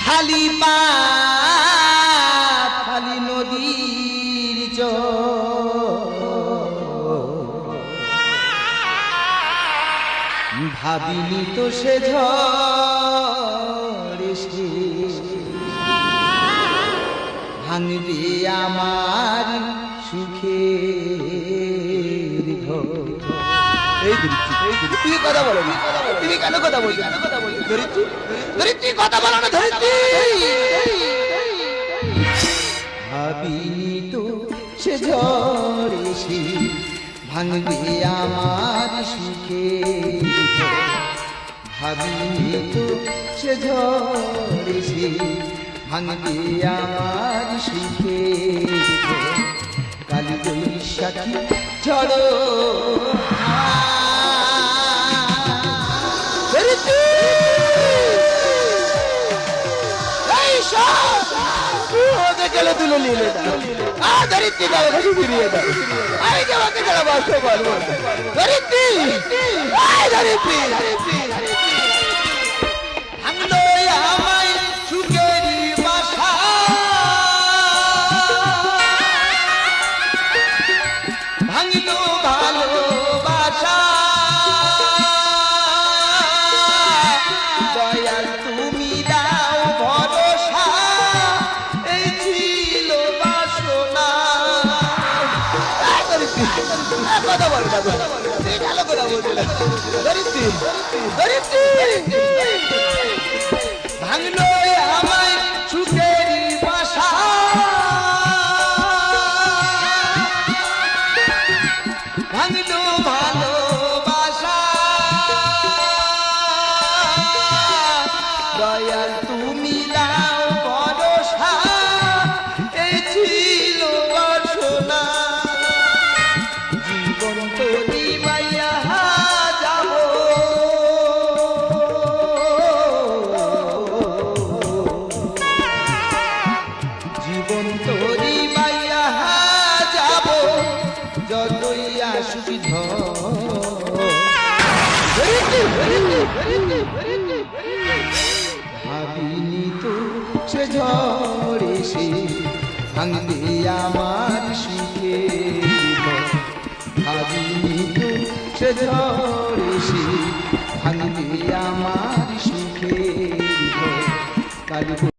খালি পা খালি নদীর ভাবিনি তো সে ঝড় এসে ভাঙবে আমার সুখের ঘর। এই তুমি কথা বলো না, তুমি কেন কথা বলছো? ধরিত্রী ধরিত্রী কথা বলো না ধরিত্রী। ভাবিনি তো সে ঝড় এসে ভাঙবে আমার সুখের ঘর। ভাবিনি তো সে ঝড় এসে ভাঙবে আমার সুখের ঘর। কালী বৈশাখী ঝড় গেলে তুলে নিলে ধরিত্রী গায়ে ঘাসি ফিরিয়ে দাও। আমি তোমাকে যারা বাঁচতে পারবো না ধরিত্রী। ধরিত্রী ভাঙলো আমায় সুখেরই বাসা, ভাঙলো ভালোবাসা। দয়াল তুমি দাও ভরসা, এই ছিল বাসনা। কথা বলো না, ভালো করে বলছিল ধরিত্রী ধরিত্রী। ভাঙলো আমায় সুখেরই বাসা, ভাঙলো ভালোবাসা। দয়াল তুমি দাও ভরসা, এই ছিল বাসনা। জীবন তো দিবাইয়া যাব, জীবন তো দিবাইয়া যাব, যতই আসুক ঝড়। ভাবিনি তো সে ঝড় এসে ভাঙবে আমার সুখের ঘর। ভাবিনি তো সে ঝড় এসে ভাঙবে আমার সুখের ঘর। কালী